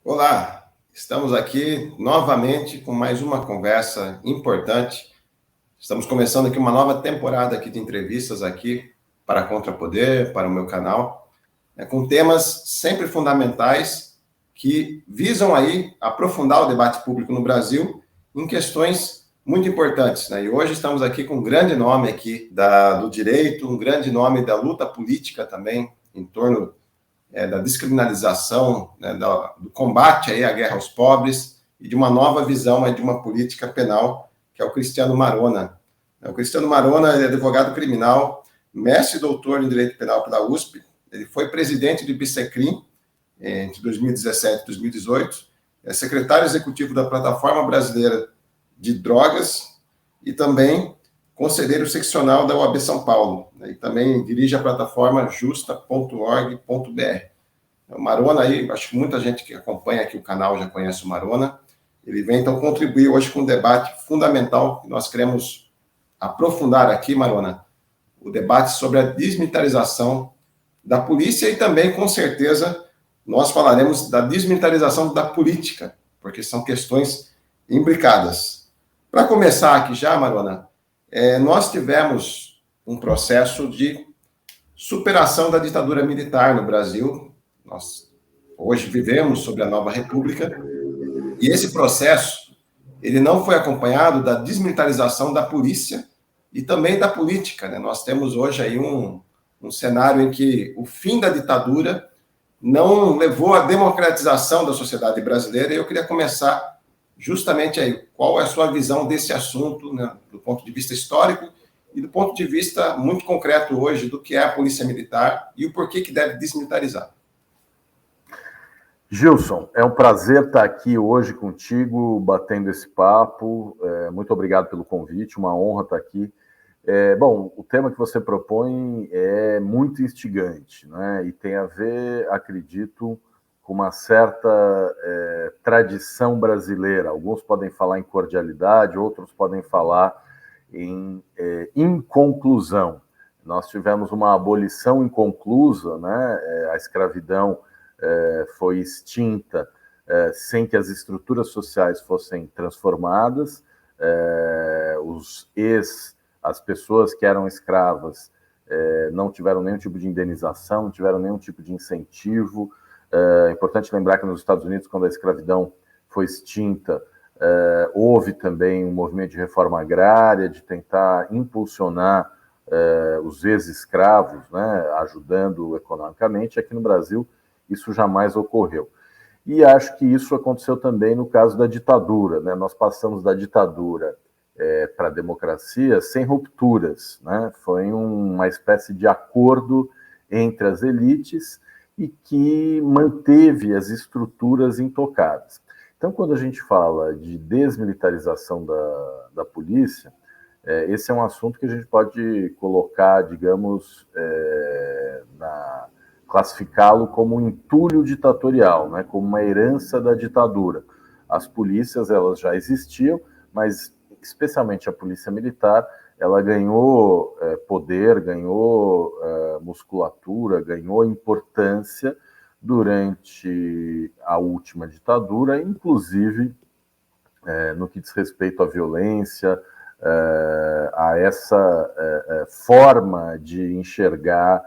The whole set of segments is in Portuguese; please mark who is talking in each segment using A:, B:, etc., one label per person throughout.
A: Olá, estamos aqui novamente com mais uma conversa importante. Estamos começando aqui uma nova temporada aqui de entrevistas aqui para a Contrapoder, para o meu canal, com temas sempre fundamentais que visam aí aprofundar o debate público no Brasil em questões muito importantes, né? E hoje estamos aqui com um grande nome aqui do direito, um grande nome da luta política também em torno da descriminalização, né, do combate aí à guerra aos pobres e de uma nova visão aí de uma política penal, que é o Cristiano Marona. O Cristiano Marona é advogado criminal, mestre e doutor em Direito Penal pela USP, ele foi presidente do IBSECRIM entre 2017 e 2018, é secretário executivo da Plataforma Brasileira de Drogas e também conselheiro seccional da OAB São Paulo, né, e também dirige a plataforma justa.org.br. O Marona aí, acho que muita gente que acompanha aqui o canal já conhece o Marona. Ele vem então contribuir hoje com um debate fundamental que nós queremos aprofundar aqui, Marona, o debate sobre a desmilitarização da polícia e também, com certeza, nós falaremos da desmilitarização da política, porque são questões imbricadas. Para começar aqui já, Marona, nós tivemos um processo de superação da ditadura militar no Brasil. Nós hoje vivemos sobre a nova república e esse processo ele não foi acompanhado da desmilitarização da polícia e também da política, né? Nós temos hoje aí um cenário em que o fim da ditadura não levou à democratização da sociedade brasileira, e eu queria começar justamente aí. Qual é a sua visão desse assunto, né, do ponto de vista histórico e do ponto de vista muito concreto hoje do que é a polícia militar e o porquê que deve desmilitarizar?
B: Gilson, é um prazer estar aqui hoje contigo, batendo esse papo. Muito obrigado pelo convite, uma honra estar aqui. Bom, o tema que você propõe é muito instigante, né? E tem a ver, acredito, com uma certa tradição brasileira. Alguns podem falar em cordialidade, outros podem falar em inconclusão. Nós tivemos uma abolição inconclusa, né? A escravidão foi extinta sem que as estruturas sociais fossem transformadas. As pessoas que eram escravas não tiveram nenhum tipo de indenização, não tiveram nenhum tipo de incentivo. É importante lembrar que nos Estados Unidos, quando a escravidão foi extinta, houve também um movimento de reforma agrária, de tentar impulsionar os ex-escravos, né, ajudando economicamente. Aqui no Brasil, isso jamais ocorreu. E acho que isso aconteceu também no caso da ditadura, né? Nós passamos da ditadura para a democracia sem rupturas, né? Foi uma espécie de acordo entre as elites e que manteve as estruturas intocadas. Então, quando a gente fala de desmilitarização da polícia, esse é um assunto que a gente pode colocar, digamos, classificá-lo como um entulho ditatorial, né, como uma herança da ditadura. As polícias, elas já existiam, mas especialmente a polícia militar, ela ganhou poder, ganhou musculatura, ganhou importância durante a última ditadura, inclusive no que diz respeito à violência, a essa forma de enxergar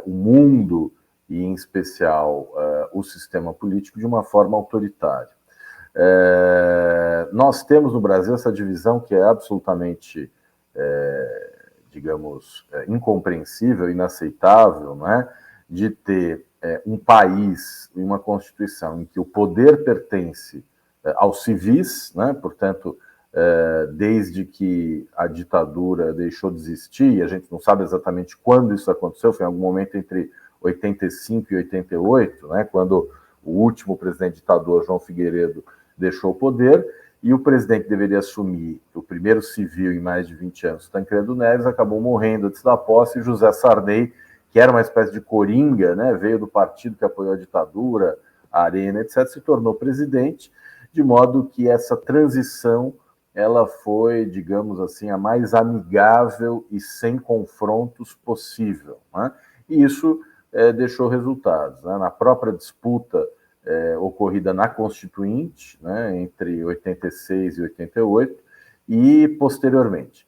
B: o mundo e, em especial, o sistema político de uma forma autoritária. Nós temos no Brasil essa divisão que é absolutamente, digamos, incompreensível, inaceitável, né? De ter um país e uma Constituição em que o poder pertence aos civis, né? Portanto, desde que a ditadura deixou de existir, e a gente não sabe exatamente quando isso aconteceu, foi em algum momento entre 85 e 88, né, quando o último presidente ditador, João Figueiredo, deixou o poder, e o presidente que deveria assumir o primeiro civil em mais de 20 anos, Tancredo Neves, acabou morrendo antes da posse, e José Sarney, que era uma espécie de coringa, né, veio do partido que apoiou a ditadura, a Arena, etc., se tornou presidente, de modo que essa transição ela foi, digamos assim, a mais amigável e sem confrontos possível, né? E isso deixou resultados, né? Na própria disputa ocorrida na Constituinte, né, entre 86 e 88, e posteriormente.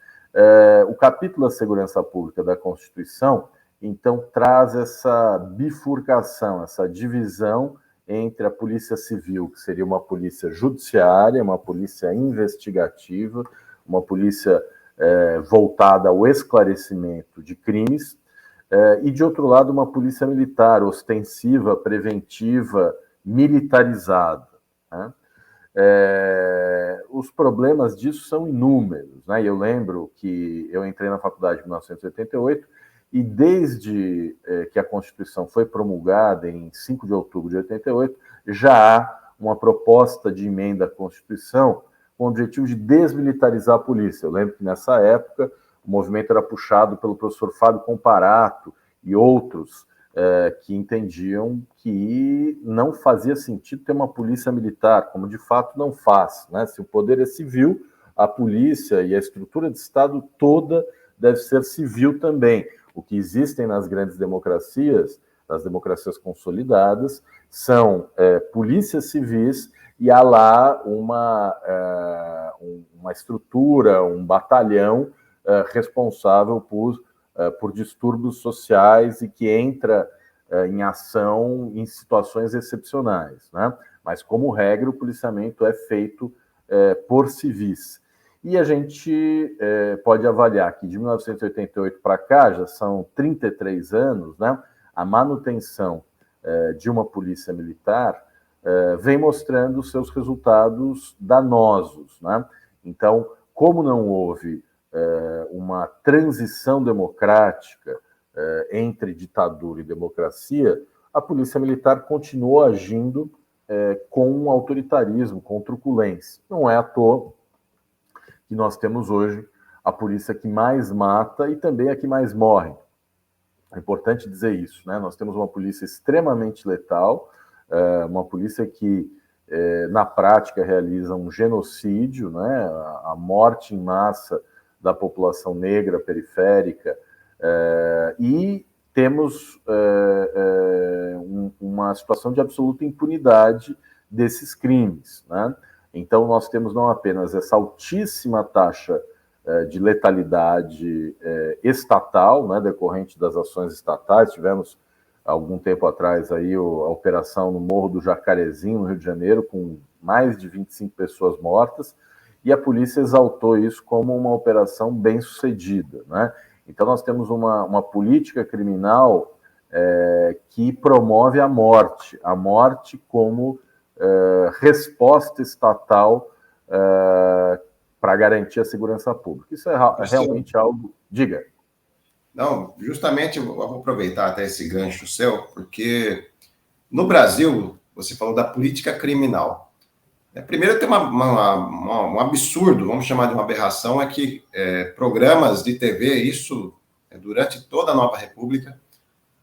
B: O capítulo da segurança pública da Constituição, então, traz essa bifurcação, essa divisão entre a polícia civil, que seria uma polícia judiciária, uma polícia investigativa, uma polícia voltada ao esclarecimento de crimes, e, de outro lado, uma polícia militar, ostensiva, preventiva, militarizada, né? Os problemas disso são inúmeros, né? Eu lembro que eu entrei na faculdade em 1988 e desde que a Constituição foi promulgada em 5 de outubro de 88, já há uma proposta de emenda à Constituição com o objetivo de desmilitarizar a polícia. Eu lembro que nessa época o movimento era puxado pelo professor Fábio Comparato e outros que entendiam que não fazia sentido ter uma polícia militar, como de fato não faz, né? Se o poder é civil, a polícia e a estrutura de Estado toda deve ser civil também. O que existem nas grandes democracias, nas democracias consolidadas, são polícias civis e há lá uma estrutura, um batalhão responsável por distúrbios sociais e que entra em ação em situações excepcionais, né? Mas, como regra, o policiamento é feito por civis. E a gente pode avaliar que de 1988 para cá, já são 33 anos, né? A manutenção de uma polícia militar vem mostrando seus resultados danosos, né? Então, como não houve uma transição democrática entre ditadura e democracia, a polícia militar continuou agindo com autoritarismo, com truculência. Não é à toa que nós temos hoje a polícia que mais mata e também a que mais morre. É importante dizer isso, né? Nós temos uma polícia extremamente letal, uma polícia que, na prática, realiza um genocídio, né? A morte em massa da população negra periférica, e temos uma situação de absoluta impunidade desses crimes, né? Então, nós temos não apenas essa altíssima taxa de letalidade estatal, né, decorrente das ações estatais. Tivemos, algum tempo atrás, aí, a operação no Morro do Jacarezinho, no Rio de Janeiro, com mais de 25 pessoas mortas, e a polícia exaltou isso como uma operação bem-sucedida, né? Então, nós temos uma política criminal que promove a morte como resposta estatal para garantir a segurança pública. Isso é realmente algo... Diga.
A: Não, justamente eu vou aproveitar até esse gancho seu, porque no Brasil, você falou da política criminal. Primeiro, tem um absurdo, vamos chamar de uma aberração, é que programas de TV, isso durante toda a Nova República,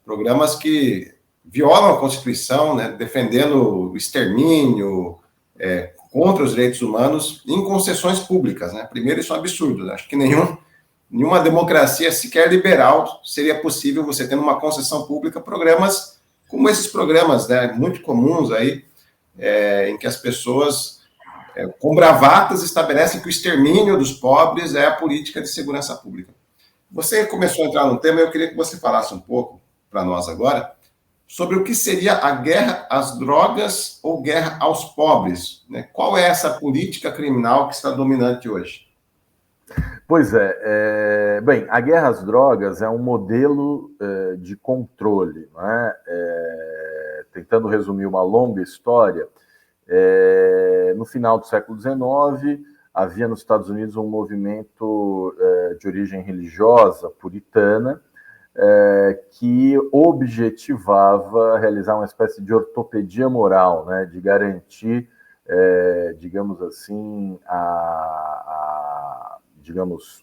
A: programas que violam a Constituição, né, defendendo o extermínio, contra os direitos humanos, em concessões públicas, né? Primeiro, isso é um absurdo, né? Acho que nenhuma democracia sequer liberal seria possível você ter numa concessão pública programas como esses programas, né, muito comuns aí, em que as pessoas, com bravatas, estabelecem que o extermínio dos pobres é a política de segurança pública. Você começou a entrar no tema, eu queria que você falasse um pouco para nós agora sobre o que seria a guerra às drogas ou guerra aos pobres, né? Qual é essa política criminal que está dominante hoje?
B: Pois bem, a guerra às drogas é um modelo de controle, né? Tentando resumir uma longa história, no final do século XIX, havia nos Estados Unidos um movimento de origem religiosa, puritana, que objetivava realizar uma espécie de ortopedia moral, né, de garantir, digamos assim,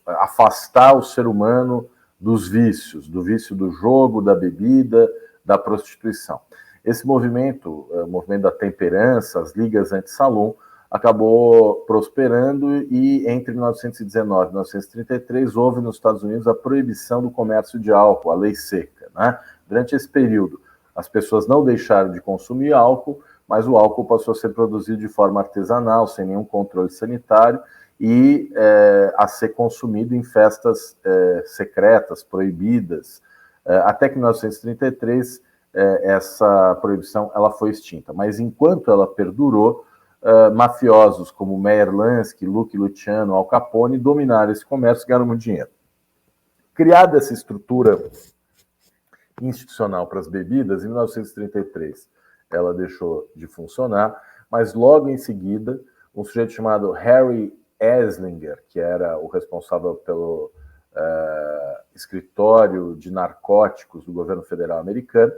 B: afastar o ser humano dos vícios, do vício do jogo, da bebida, da prostituição. Esse movimento, o movimento da temperança, as ligas anti-salum, acabou prosperando e entre 1919 e 1933 houve nos Estados Unidos a proibição do comércio de álcool, a lei seca, né? Durante esse período, as pessoas não deixaram de consumir álcool, mas o álcool passou a ser produzido de forma artesanal, sem nenhum controle sanitário, e a ser consumido em festas secretas, proibidas, até que em 1933 essa proibição ela foi extinta. Mas enquanto ela perdurou, mafiosos como Meyer Lansky, Lucky Luciano, Al Capone dominaram esse comércio e ganharam muito dinheiro. Criada essa estrutura institucional para as bebidas, em 1933 ela deixou de funcionar, mas logo em seguida um sujeito chamado Harry Eslinger, que era o responsável pelo escritório de narcóticos do governo federal americano,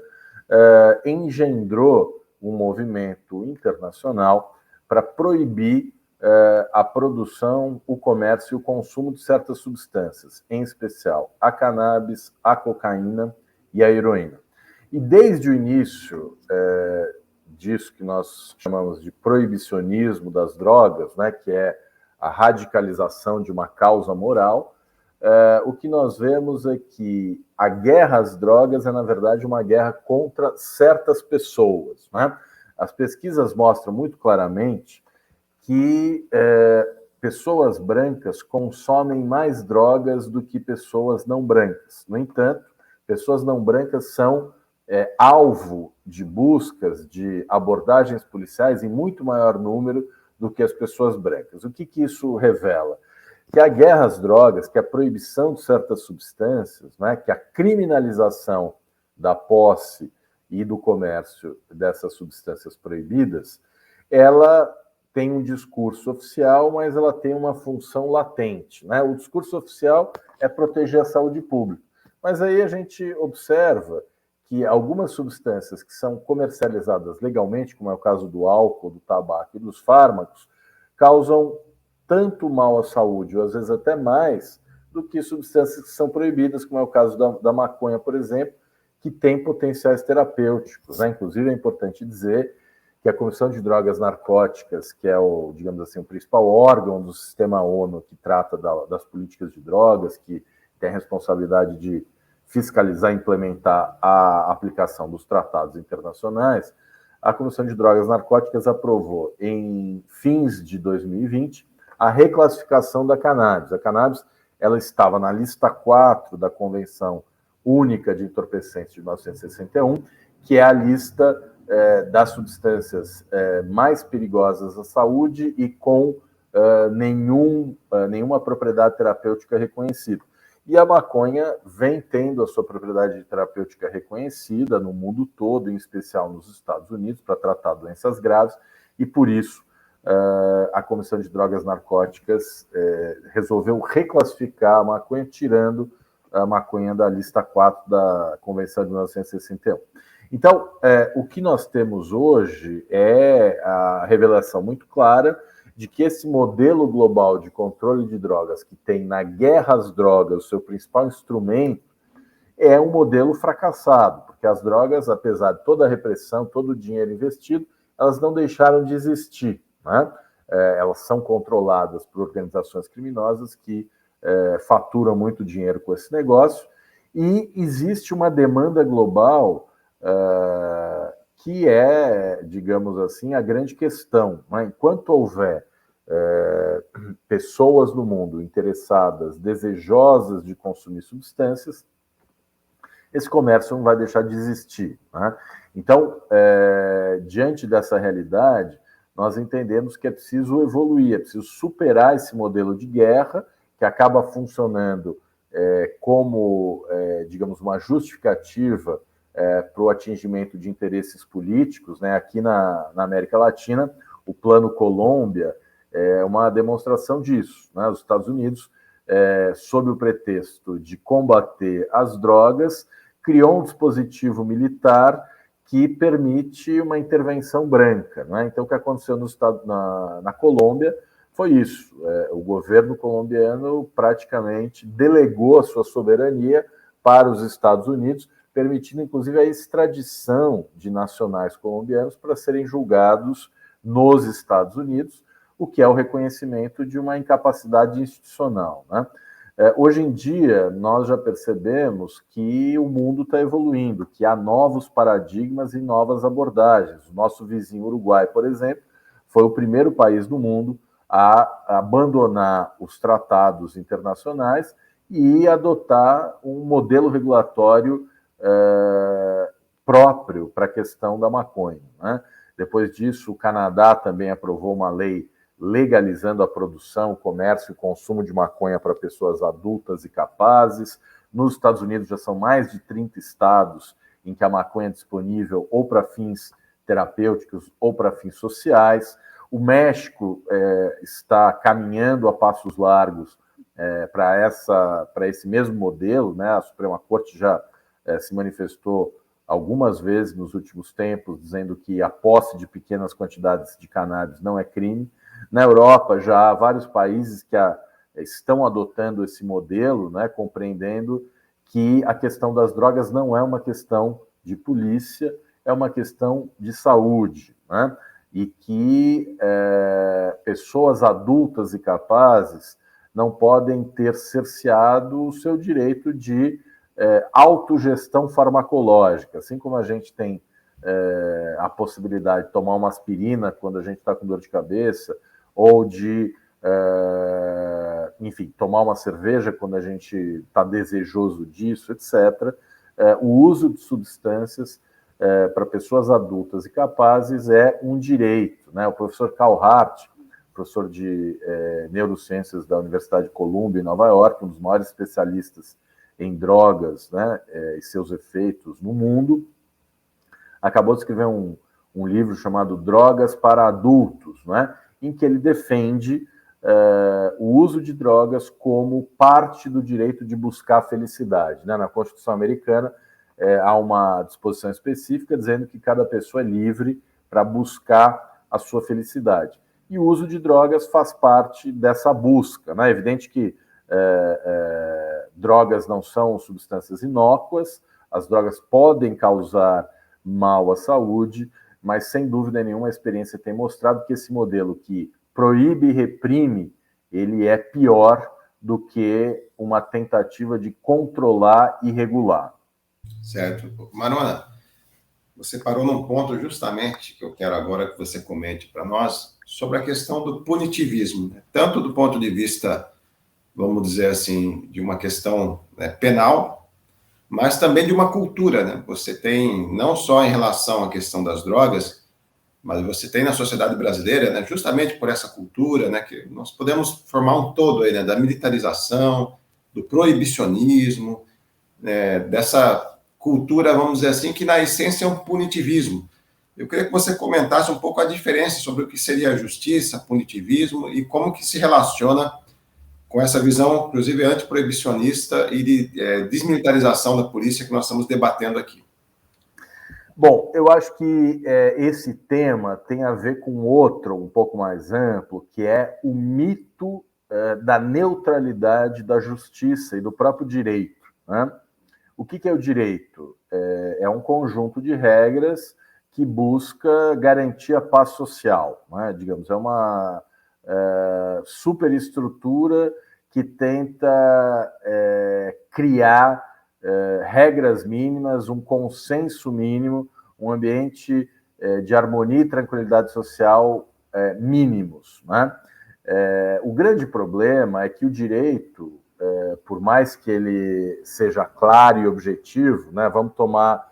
B: engendrou um movimento internacional para proibir a produção, o comércio e o consumo de certas substâncias, em especial a cannabis, a cocaína e a heroína. E desde o início disso que nós chamamos de proibicionismo das drogas, né, que é a radicalização de uma causa moral, o que nós vemos é que a guerra às drogas é, na verdade, uma guerra contra certas pessoas, né? As pesquisas mostram muito claramente que pessoas brancas consomem mais drogas do que pessoas não brancas. No entanto, pessoas não brancas são alvo de buscas, de abordagens policiais em muito maior número do que as pessoas brancas. O que isso revela? Que a guerra às drogas, que a proibição de certas substâncias, né, que a criminalização da posse e do comércio dessas substâncias proibidas, ela tem um discurso oficial, mas ela tem uma função latente, né? O discurso oficial é proteger a saúde pública. Mas aí a gente observa que algumas substâncias que são comercializadas legalmente, como é o caso do álcool, do tabaco e dos fármacos, causam tanto mal à saúde, ou às vezes até mais, do que substâncias que são proibidas, como é o caso da maconha, por exemplo, que tem potenciais terapêuticos, né? Inclusive, é importante dizer que a Comissão de Drogas Narcóticas, que é o, digamos assim, o principal órgão do sistema ONU que trata das políticas de drogas, que tem a responsabilidade de fiscalizar e implementar a aplicação dos tratados internacionais, a Comissão de Drogas Narcóticas aprovou, em fins de 2020, a reclassificação da cannabis. A cannabis ela estava na lista 4 da Convenção Única de Entorpecentes de 1961, que é a lista das substâncias mais perigosas à saúde e com nenhuma propriedade terapêutica reconhecida. E a maconha vem tendo a sua propriedade terapêutica reconhecida no mundo todo, em especial nos Estados Unidos, para tratar doenças graves, e por isso a Comissão de Drogas Narcóticas resolveu reclassificar a maconha, tirando a maconha da lista 4 da Convenção de 1961. Então, o que nós temos hoje é a revelação muito clara de que esse modelo global de controle de drogas, que tem na guerra às drogas o seu principal instrumento, é um modelo fracassado, porque as drogas, apesar de toda a repressão, todo o dinheiro investido, elas não deixaram de existir, né? Elas são controladas por organizações criminosas que faturam muito dinheiro com esse negócio, e existe uma demanda global que é, digamos assim, a grande questão, né? Enquanto houver pessoas no mundo interessadas, desejosas de consumir substâncias, esse comércio não vai deixar de existir, né? Então, diante dessa realidade, nós entendemos que é preciso evoluir, é preciso superar esse modelo de guerra, que acaba funcionando como, digamos, uma justificativa para o atingimento de interesses políticos, né? Aqui na América Latina, o Plano Colômbia é uma demonstração disso, né? Os Estados Unidos, sob o pretexto de combater as drogas, criou um dispositivo militar que permite uma intervenção branca, né? Então, o que aconteceu na Colômbia foi isso. O governo colombiano praticamente delegou a sua soberania para os Estados Unidos, permitindo, inclusive, a extradição de nacionais colombianos para serem julgados nos Estados Unidos, o que é o reconhecimento de uma incapacidade institucional, né? Hoje em dia, nós já percebemos que o mundo está evoluindo, que há novos paradigmas e novas abordagens. O nosso vizinho Uruguai, por exemplo, foi o primeiro país do mundo a abandonar os tratados internacionais e adotar um modelo regulatório próprio para a questão da maconha, né? Depois disso, o Canadá também aprovou uma lei legalizando a produção, comércio e consumo de maconha para pessoas adultas e capazes. Nos Estados Unidos já são mais de 30 estados em que a maconha é disponível ou para fins terapêuticos ou para fins sociais. O México está caminhando a passos largos para esse mesmo modelo, né? A Suprema Corte já se manifestou algumas vezes nos últimos tempos, dizendo que a posse de pequenas quantidades de cannabis não é crime. Na Europa, já há vários países que estão adotando esse modelo, né, compreendendo que a questão das drogas não é uma questão de polícia, é uma questão de saúde, né? E que pessoas adultas e capazes não podem ter cerceado o seu direito de autogestão farmacológica, assim como a gente tem a possibilidade de tomar uma aspirina quando a gente está com dor de cabeça, ou de, enfim, tomar uma cerveja quando a gente está desejoso disso, etc. O uso de substâncias para pessoas adultas e capazes é um direito, né? O professor Carl Hart, professor de neurociências da Universidade de Columbia, em Nova York, um dos maiores especialistas em drogas, né, e seus efeitos no mundo, acabou de escrever um livro chamado Drogas para Adultos, né, em que ele defende o uso de drogas como parte do direito de buscar a felicidade, né? Na Constituição americana há uma disposição específica dizendo que cada pessoa é livre para buscar a sua felicidade. E o uso de drogas faz parte dessa busca, né? É evidente que drogas não são substâncias inócuas, as drogas podem causar mal à saúde, mas sem dúvida nenhuma a experiência tem mostrado que esse modelo que proíbe e reprime, ele é pior do que uma tentativa de controlar e regular.
A: Certo. Marona, você parou num ponto justamente que eu quero agora que você comente para nós sobre a questão do punitivismo, né? Tanto do ponto de vista, vamos dizer assim, de uma questão, né, penal, mas também de uma cultura, né? Você tem, não só em relação à questão das drogas, mas você tem na sociedade brasileira, né, justamente por essa cultura, né, que nós podemos formar um todo aí, né, da militarização, do proibicionismo, né, dessa cultura, vamos dizer assim, que na essência é um punitivismo. Eu queria que você comentasse um pouco a diferença sobre o que seria justiça, punitivismo e como que se relaciona com essa visão, inclusive, antiproibicionista e de desmilitarização da polícia que nós estamos debatendo aqui.
B: Bom, eu acho que esse tema tem a ver com outro um pouco mais amplo, que é o mito da neutralidade da justiça e do próprio direito, né? O que é o direito? É um conjunto de regras que busca garantir a paz social, né? Digamos, é uma superestrutura que tenta criar regras mínimas, um consenso mínimo, um ambiente de harmonia e tranquilidade social mínimos, né? O grande problema é que o direito, por mais que ele seja claro e objetivo, né, vamos tomar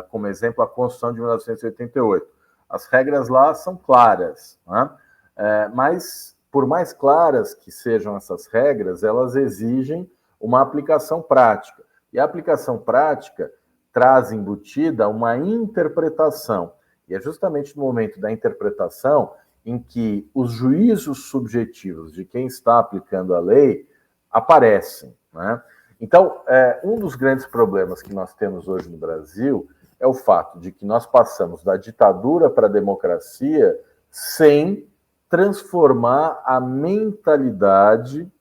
B: como exemplo a Constituição de 1988. As regras lá são claras, né? Mas, por mais claras que sejam essas regras, elas exigem uma aplicação prática. E a aplicação prática traz embutida uma interpretação. E é justamente no momento da interpretação em que os juízos subjetivos de quem está aplicando a lei aparecem, né? Então, um dos grandes problemas que nós temos hoje no Brasil é o fato de que nós passamos da ditadura para a democracia sem transformar a mentalidade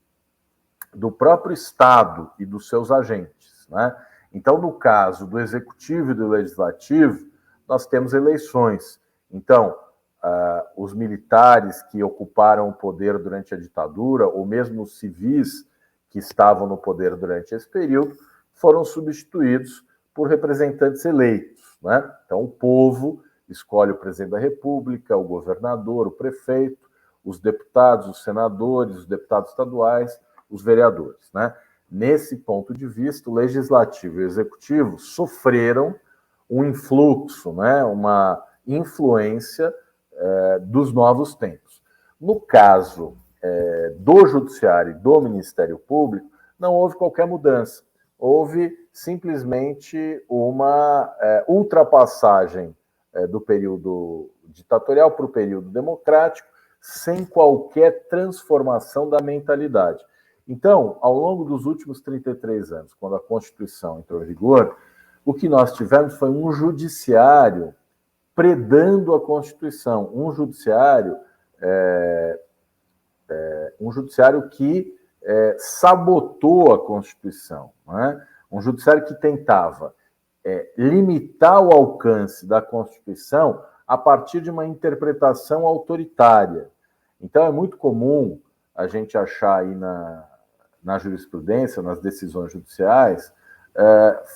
B: do próprio Estado e dos seus agentes, né? Então, no caso do Executivo e do Legislativo, nós temos eleições. Então, os militares que ocuparam o poder durante a ditadura, ou mesmo os civis que estavam no poder durante esse período foram substituídos por representantes eleitos, né? Então, o povo escolhe o presidente da República, o governador, o prefeito, os deputados, os senadores, os deputados estaduais, os vereadores, né? Nesse ponto de vista, o legislativo e o executivo sofreram um influxo, né? Uma influência dos novos tempos. No caso do Judiciário e do Ministério Público, não houve qualquer mudança. Houve simplesmente uma ultrapassagem do período ditatorial para o período democrático, sem qualquer transformação da mentalidade. Então, ao longo dos últimos 33 anos, quando a Constituição entrou em vigor, o que nós tivemos foi um judiciário predando a Constituição, um judiciário que sabotou a Constituição, né? Um judiciário que tentava limitar o alcance da Constituição a partir de uma interpretação autoritária. Então, é muito comum a gente achar aí na jurisprudência, nas decisões judiciais,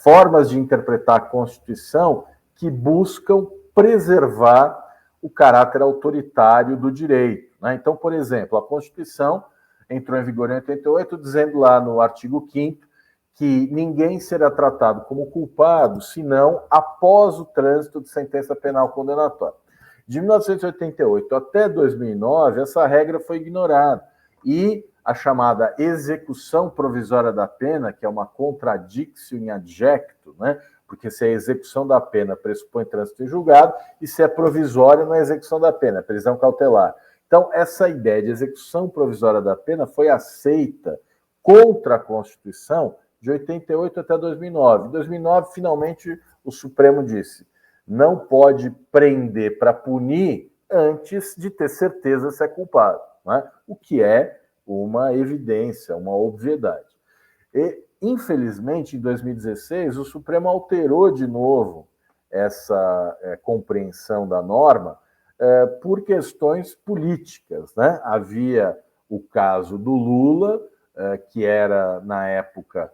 B: formas de interpretar a Constituição que buscam preservar o caráter autoritário do direito, né? Então, por exemplo, a Constituição entrou em vigor em 88, dizendo lá no artigo 5º que ninguém será tratado como culpado senão após o trânsito de sentença penal condenatória. De 1988 até 2009, essa regra foi ignorada e a chamada execução provisória da pena, que é uma contradictio in adjecto, né? Porque se a execução da pena pressupõe trânsito em julgado e se é provisória não é execução da pena, é prisão cautelar. Então, essa ideia de execução provisória da pena foi aceita contra a Constituição de 88 até 2009. Em 2009, finalmente, o Supremo disse: não pode prender para punir antes de ter certeza se é culpado, né? O que é uma evidência, uma obviedade. E, infelizmente, em 2016, o Supremo alterou de novo essa compreensão da norma por questões políticas, né? Havia o caso do Lula, que era, na época,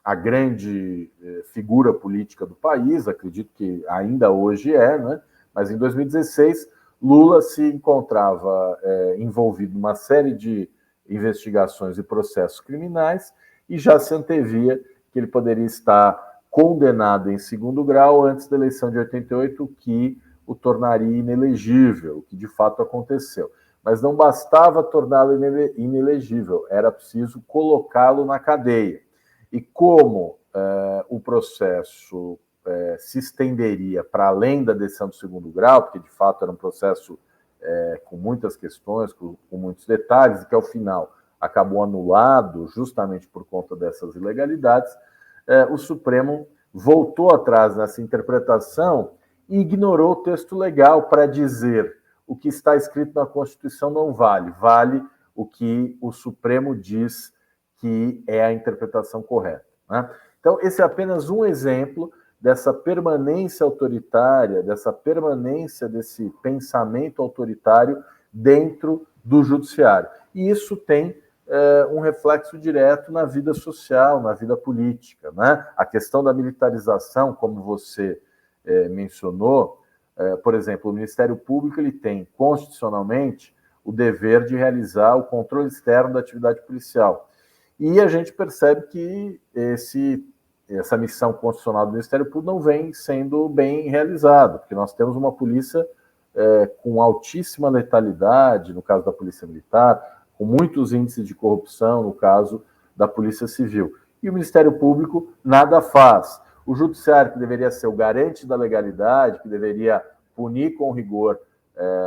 B: a grande figura política do país, acredito que ainda hoje né? Mas em 2016, Lula se encontrava envolvido numa série de investigações e processos criminais e já se antevia que ele poderia estar condenado em segundo grau antes da eleição de 88, o que o tornaria inelegível, o que de fato aconteceu. Mas não bastava torná-lo inelegível, era preciso colocá-lo na cadeia. E como o processo se estenderia para além da decisão do segundo grau, porque de fato era um processo com muitas questões, com muitos detalhes, e que ao final acabou anulado justamente por conta dessas ilegalidades, o Supremo voltou atrás nessa interpretação e ignorou o texto legal para dizer: o que está escrito na Constituição não vale, vale o que o Supremo diz que é a interpretação correta, né? Então, esse é apenas um exemplo dessa permanência autoritária, dessa permanência desse pensamento autoritário dentro do judiciário. E isso tem um reflexo direto na vida social, na vida política, né? A questão da militarização, como você mencionou, por exemplo, o Ministério Público ele tem constitucionalmente o dever de realizar o controle externo da atividade policial. E a gente percebe que essa missão constitucional do Ministério Público não vem sendo bem realizada, porque nós temos uma polícia com altíssima letalidade, no caso da Polícia Militar, com muitos índices de corrupção, no caso da Polícia Civil. E o Ministério Público nada faz. O Judiciário, que deveria ser o garante da legalidade, que deveria punir com rigor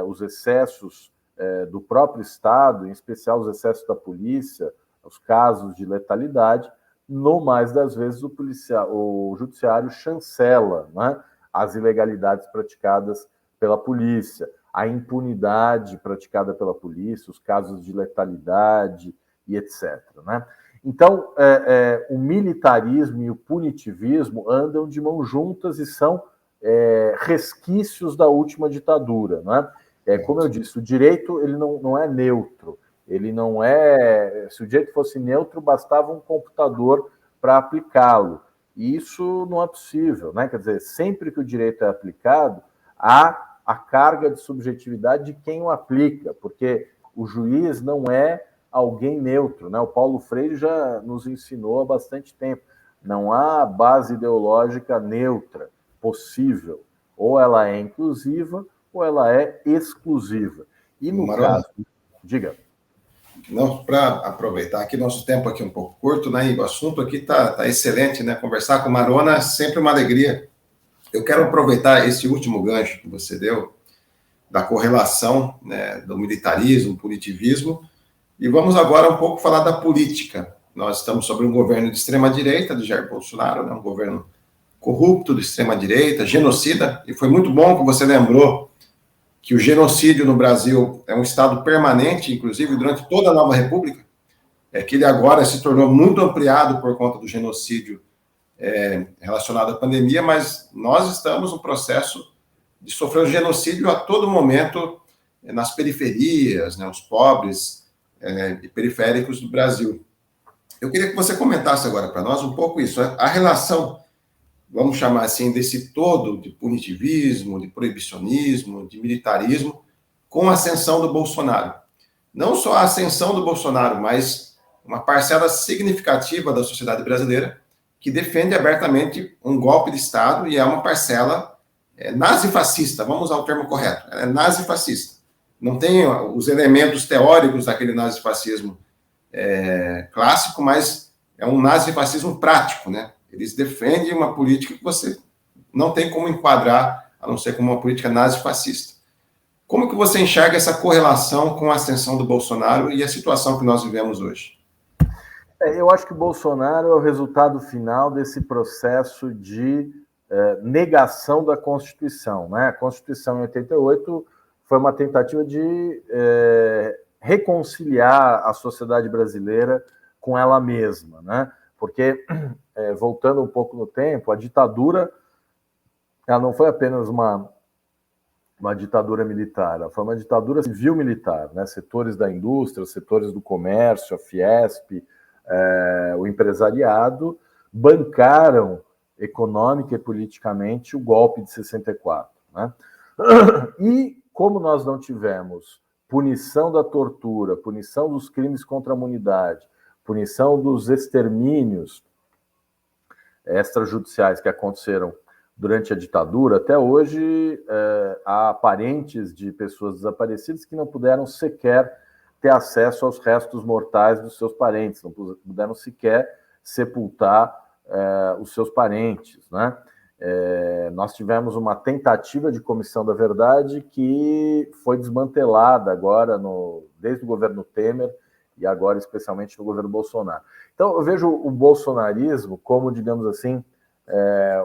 B: os excessos do próprio Estado, em especial os excessos da polícia, os casos de letalidade, no mais das vezes o Judiciário chancela, né, as ilegalidades praticadas pela polícia, a impunidade praticada pela polícia, os casos de letalidade e etc., né? Então, o militarismo e o punitivismo andam de mãos juntas e são resquícios da última ditadura, né? Como eu disse, o direito ele não é neutro, Ele não é... Se o direito fosse neutro, bastava um computador para aplicá-lo. E isso não é possível, né? Quer dizer, sempre que o direito é aplicado, há a carga de subjetividade de quem o aplica, porque o juiz não é alguém neutro, né? O Paulo Freire já nos ensinou há bastante tempo. Não há base ideológica neutra possível. Ou ela é inclusiva, ou ela é exclusiva. E no
A: Marona,
B: caso... Diga.
A: Não, para aproveitar aqui, nosso tempo aqui é um pouco curto, né? E o assunto aqui tá excelente, né? Conversar com o Marona é sempre uma alegria. Eu quero aproveitar esse último gancho que você deu, da correlação, né, do militarismo, punitivismo, e vamos agora um pouco falar da política. Nós estamos sobre um governo de extrema-direita, de Jair Bolsonaro, né? Um governo corrupto, de extrema-direita, genocida, e foi muito bom que você lembrou que o genocídio no Brasil é um estado permanente, inclusive durante toda a nova república, é que ele agora se tornou muito ampliado por conta do genocídio relacionado à pandemia, mas nós estamos no processo de sofrer um genocídio a todo momento nas periferias, né, os pobres e periféricos do Brasil. Eu queria que você comentasse agora para nós um pouco isso, a relação, vamos chamar assim, desse todo de punitivismo, de proibicionismo, de militarismo, com a ascensão do Bolsonaro. Não só a ascensão do Bolsonaro, mas uma parcela significativa da sociedade brasileira que defende abertamente um golpe de Estado e é uma parcela nazifascista, vamos usar o termo correto, é nazifascista. Não tem os elementos teóricos daquele nazifascismo clássico, mas é um nazifascismo prático, né? Eles defendem uma política que você não tem como enquadrar, a não ser como uma política nazifascista. Como que você enxerga essa correlação com a ascensão do Bolsonaro e a situação que nós vivemos hoje?
B: Eu acho que o Bolsonaro é o resultado final desse processo de negação da Constituição, né? A Constituição em 88 foi uma tentativa de reconciliar a sociedade brasileira com ela mesma, né? Porque, voltando um pouco no tempo, a ditadura ela não foi apenas uma ditadura militar, ela foi uma ditadura civil-militar, né? Setores da indústria, setores do comércio, a Fiesp, o empresariado, bancaram econômica e politicamente o golpe de 64. Né? E como nós não tivemos punição da tortura, punição dos crimes contra a humanidade, punição dos extermínios extrajudiciais que aconteceram durante a ditadura, até hoje há parentes de pessoas desaparecidas que não puderam sequer ter acesso aos restos mortais dos seus parentes, não puderam sequer sepultar os seus parentes, né? Nós tivemos uma tentativa de comissão da verdade que foi desmantelada agora, desde o governo Temer e agora especialmente no governo Bolsonaro. Então, eu vejo o bolsonarismo como, digamos assim,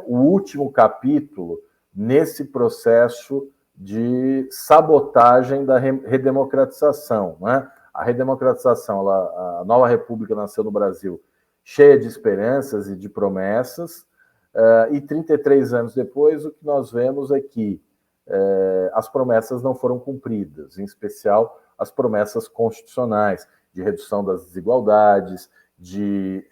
B: o último capítulo nesse processo de sabotagem da redemocratização, né? A redemocratização, a nova república nasceu no Brasil cheia de esperanças e de promessas, e 33 anos depois o que nós vemos é que as promessas não foram cumpridas, em especial as promessas constitucionais de redução das desigualdades, de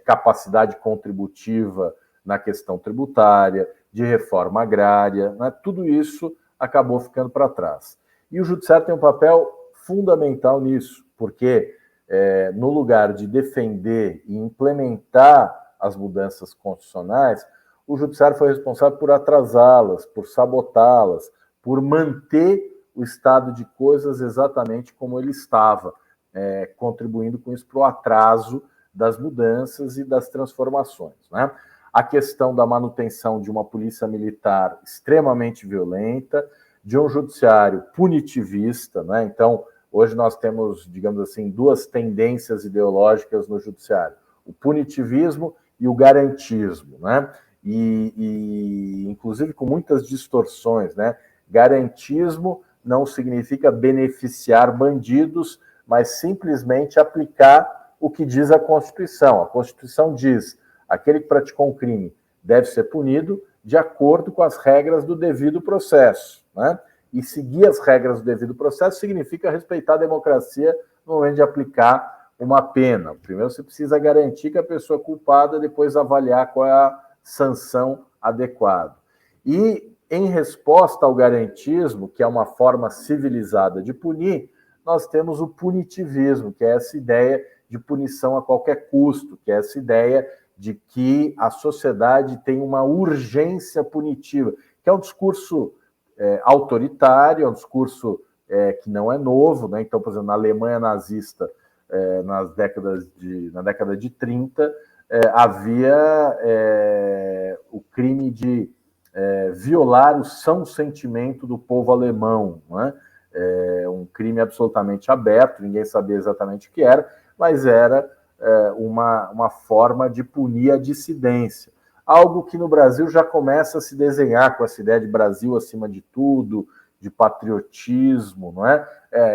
B: capacidade contributiva na questão tributária, de reforma agrária, né? Tudo isso acabou ficando para trás. E o judiciário tem um papel fundamental nisso, porque no lugar de defender e implementar as mudanças constitucionais, o judiciário foi responsável por atrasá-las, por sabotá-las, por manter o estado de coisas exatamente como ele estava, contribuindo com isso para o atraso das mudanças e das transformações, né? A questão da manutenção de uma polícia militar extremamente violenta, de um judiciário punitivista, né? Então, hoje nós temos, digamos assim, duas tendências ideológicas no judiciário: o punitivismo e o garantismo, né? E inclusive com muitas distorções, né? Garantismo não significa beneficiar bandidos, mas simplesmente aplicar o que diz a Constituição. A Constituição diz: aquele que praticou um crime deve ser punido de acordo com as regras do devido processo, né? E seguir as regras do devido processo significa respeitar a democracia no momento de aplicar uma pena. Primeiro você precisa garantir que a pessoa é culpada, depois avaliar qual é a sanção adequada. E, em resposta ao garantismo, que é uma forma civilizada de punir, nós temos o punitivismo, que é essa ideia de punição a qualquer custo, que é essa ideia de que a sociedade tem uma urgência punitiva, que é um discurso autoritário, é um discurso que não é novo, né? Então, por exemplo, na Alemanha nazista, na década de 30, havia o crime de violar o são sentimento do povo alemão, né? Um crime absolutamente aberto, ninguém sabia exatamente o que era, mas era uma forma de punir a dissidência. Algo que no Brasil já começa a se desenhar com essa ideia de Brasil acima de tudo, de patriotismo, não é?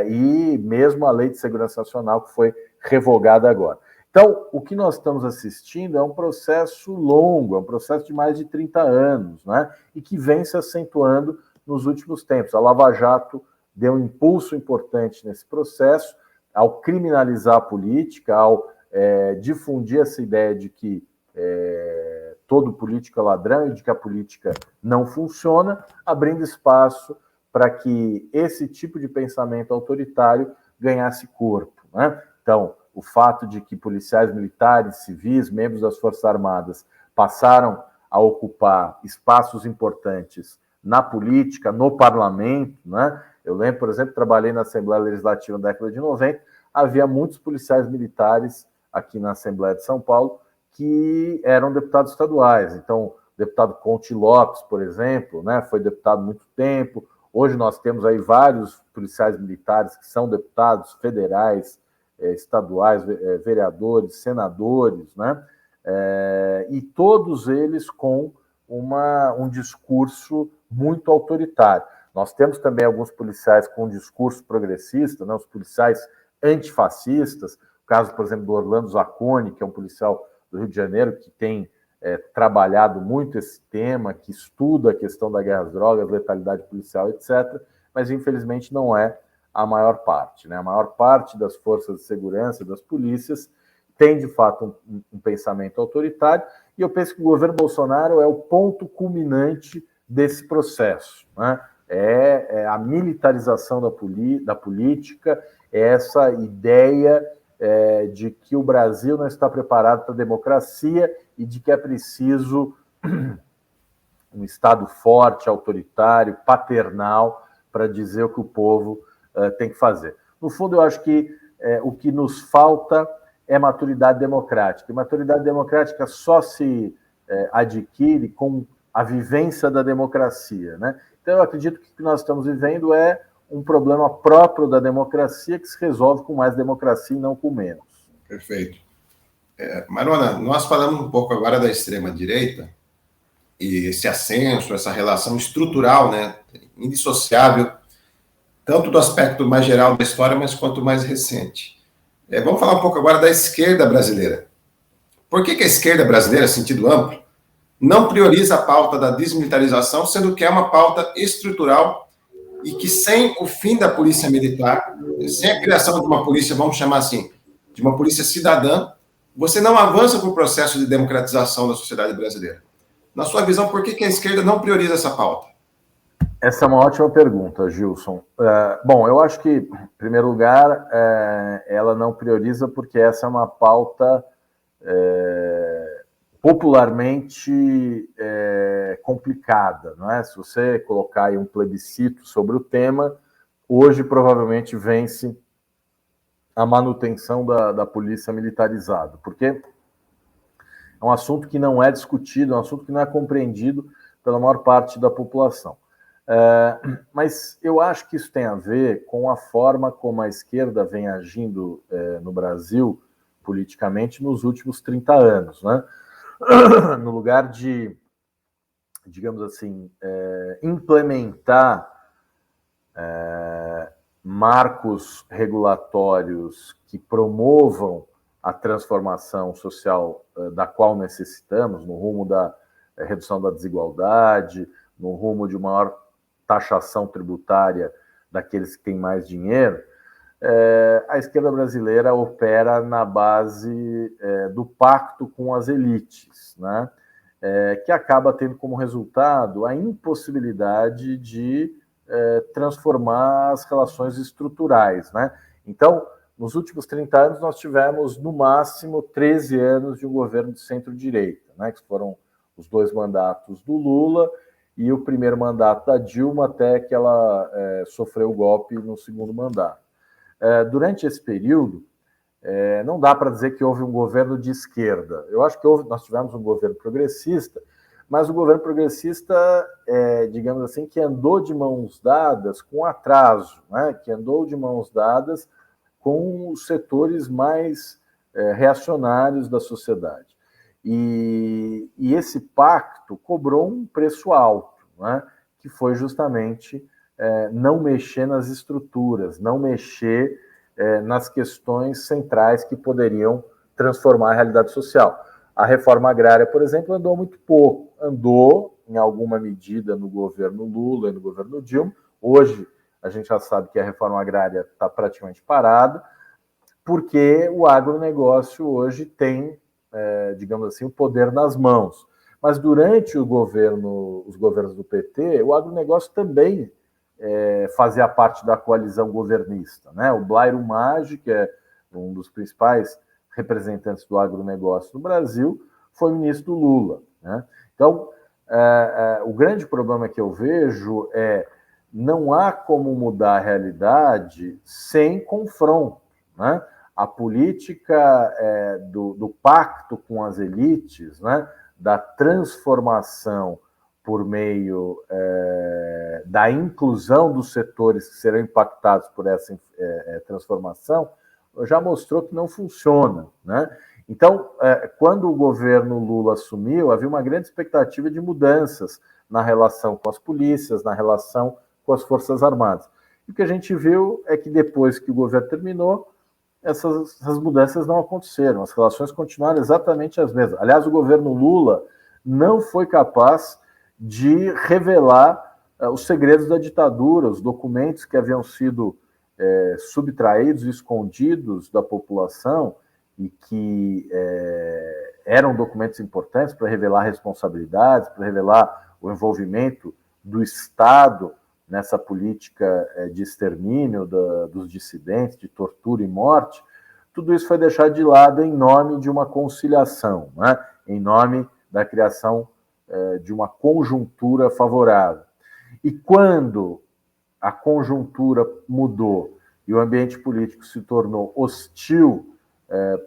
B: E mesmo a Lei de Segurança Nacional, que foi revogada agora. Então, o que nós estamos assistindo é um processo longo, é um processo de mais de 30 anos, né? E que vem se acentuando nos últimos tempos. A Lava Jato deu um impulso importante nesse processo, ao criminalizar a política, ao difundir essa ideia de que todo político é ladrão e de que a política não funciona, abrindo espaço para que esse tipo de pensamento autoritário ganhasse corpo, né? Então, o fato de que policiais militares, civis, membros das Forças Armadas passaram a ocupar espaços importantes na política, no parlamento, né? Eu lembro, por exemplo, trabalhei na Assembleia Legislativa na década de 90, havia muitos policiais militares aqui na Assembleia de São Paulo que eram deputados estaduais. Então, o deputado Conte Lopes, por exemplo, né, foi deputado há muito tempo. Hoje nós temos aí vários policiais militares que são deputados federais, estaduais, vereadores, senadores, né? E todos eles com um discurso muito autoritário. Nós temos também alguns policiais com um discurso progressista, né? Os policiais antifascistas, o caso, por exemplo, do Orlando Zacconi, que é um policial do Rio de Janeiro que tem trabalhado muito esse tema, que estuda a questão da guerra às drogas, letalidade policial, etc., mas infelizmente não é a maior parte, né? A maior parte das forças de segurança, das polícias, tem de fato um pensamento autoritário, e eu penso que o governo Bolsonaro é o ponto culminante desse processo, né? É a militarização da política, é essa ideia de que o Brasil não está preparado para a democracia e de que é preciso um Estado forte, autoritário, paternal, para dizer o que o povo tem que fazer. No fundo, eu acho que o que nos falta é maturidade democrática. E maturidade democrática só se adquire com a vivência da democracia, né? Então, eu acredito que o que nós estamos vivendo é um problema próprio da democracia que se resolve com mais democracia e não com menos.
A: Perfeito. Marona, nós falamos um pouco agora da extrema-direita e esse ascenso, essa relação estrutural, né, indissociável, tanto do aspecto mais geral da história, mas quanto mais recente. Vamos falar um pouco agora da esquerda brasileira. Por que a esquerda brasileira, sentido amplo, não prioriza a pauta da desmilitarização, sendo que é uma pauta estrutural e que sem o fim da polícia militar, sem a criação de uma polícia, vamos chamar assim, de uma polícia cidadã, você não avança para o processo de democratização da sociedade brasileira? Na sua visão, por que a esquerda não prioriza essa pauta?
B: Essa é uma ótima pergunta, Gilson. Bom, eu acho que, em primeiro lugar, ela não prioriza porque essa é uma pauta popularmente complicada, não é? Se você colocar aí um plebiscito sobre o tema, hoje provavelmente vence a manutenção da polícia militarizada, porque é um assunto que não é discutido, é um assunto que não é compreendido pela maior parte da população. Mas eu acho que isso tem a ver com a forma como a esquerda vem agindo no Brasil politicamente nos últimos 30 anos, né? No lugar de, digamos assim, implementar marcos regulatórios que promovam a transformação social da qual necessitamos, no rumo da redução da desigualdade, no rumo de maior taxação tributária daqueles que têm mais dinheiro, a esquerda brasileira opera na base do pacto com as elites, né? Que acaba tendo como resultado a impossibilidade de transformar as relações estruturais, né? Então, nos últimos 30 anos, nós tivemos, no máximo, 13 anos de um governo de centro-direita, né? Que foram os 2 mandatos do Lula e o primeiro mandato da Dilma, até que ela sofreu o golpe no segundo mandato. Durante esse período, não dá para dizer que houve um governo de esquerda. Eu acho que nós tivemos um governo progressista, mas o governo progressista, digamos assim, que andou de mãos dadas com atraso, né? Que andou de mãos dadas com os setores mais reacionários da sociedade. E esse pacto cobrou um preço alto, né? Que foi justamente não mexer nas estruturas, não mexer nas questões centrais que poderiam transformar a realidade social. A reforma agrária, por exemplo, andou muito pouco. Andou, em alguma medida, no governo Lula e no governo Dilma. Hoje, a gente já sabe que a reforma agrária está praticamente parada, porque o agronegócio hoje tem, digamos assim, o poder nas mãos. Mas durante os governos do PT, o agronegócio também fazia parte da coalizão governista, né? O Blairo Maggi, que é um dos principais representantes do agronegócio no Brasil, foi ministro do Lula, né? Então, o grande problema que eu vejo não há como mudar a realidade sem confronto, né? A política do pacto com as elites, né? Da transformação por meio da inclusão dos setores que serão impactados por essa transformação, já mostrou que não funciona, né? Então, quando o governo Lula assumiu, havia uma grande expectativa de mudanças na relação com as polícias, na relação com as Forças Armadas. E o que a gente viu é que depois que o governo terminou, essas mudanças não aconteceram, as relações continuaram exatamente as mesmas. Aliás, o governo Lula não foi capaz de revelar os segredos da ditadura, os documentos que haviam sido subtraídos e escondidos da população e que eram documentos importantes para revelar responsabilidades, para revelar o envolvimento do Estado nessa política de extermínio dos dissidentes, de tortura e morte. Tudo isso foi deixado de lado em nome de uma conciliação, né? Em nome da criação de uma conjuntura favorável. E quando a conjuntura mudou e o ambiente político se tornou hostil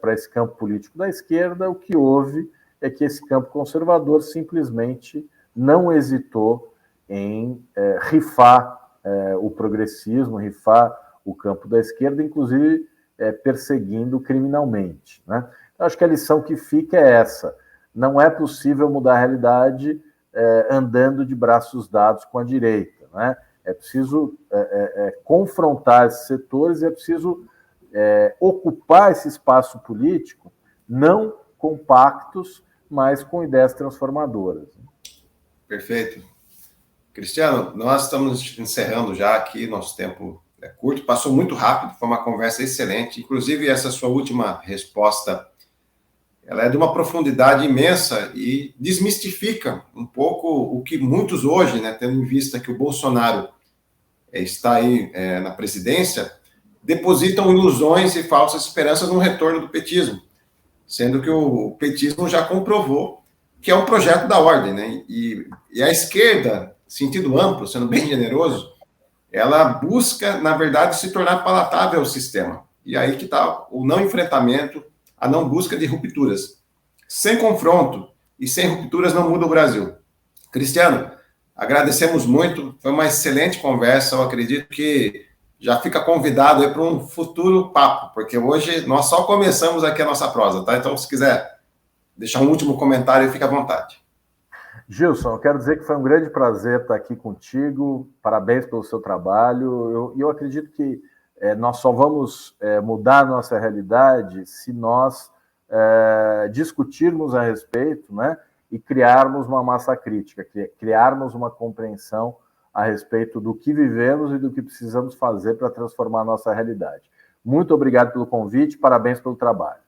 B: para esse campo político da esquerda, o que houve é que esse campo conservador simplesmente não hesitou em rifar o progressismo, rifar o campo da esquerda, inclusive perseguindo criminalmente, né? Eu acho que a lição que fica é essa: não é possível mudar a realidade andando de braços dados com a direita, né? É preciso confrontar esses setores, é preciso ocupar esse espaço político, não com pactos, mas com ideias transformadoras.
A: Perfeito. Cristiano, nós estamos encerrando já aqui, nosso tempo é curto, passou muito rápido, foi uma conversa excelente, inclusive essa sua última resposta, ela é de uma profundidade imensa e desmistifica um pouco o que muitos hoje, né, tendo em vista que o Bolsonaro está aí na presidência, depositam ilusões e falsas esperanças no retorno do petismo, sendo que o petismo já comprovou que é um projeto da ordem, né? E a esquerda, sentido amplo, sendo bem generoso, ela busca, na verdade, se tornar palatável ao sistema. E aí que está o não enfrentamento, a não busca de rupturas. Sem confronto e sem rupturas não muda o Brasil. Cristiano, agradecemos muito, foi uma excelente conversa, eu acredito que já fica convidado aí para um futuro papo, porque hoje nós só começamos aqui a nossa prosa, tá? Então, se quiser deixar um último comentário, fique à vontade.
B: Gilson, eu quero dizer que foi um grande prazer estar aqui contigo, parabéns pelo seu trabalho. Eu acredito que nós só vamos mudar a nossa realidade se nós discutirmos a respeito, né, e criarmos uma massa crítica, criarmos uma compreensão a respeito do que vivemos e do que precisamos fazer para transformar a nossa realidade. Muito obrigado pelo convite, parabéns pelo trabalho.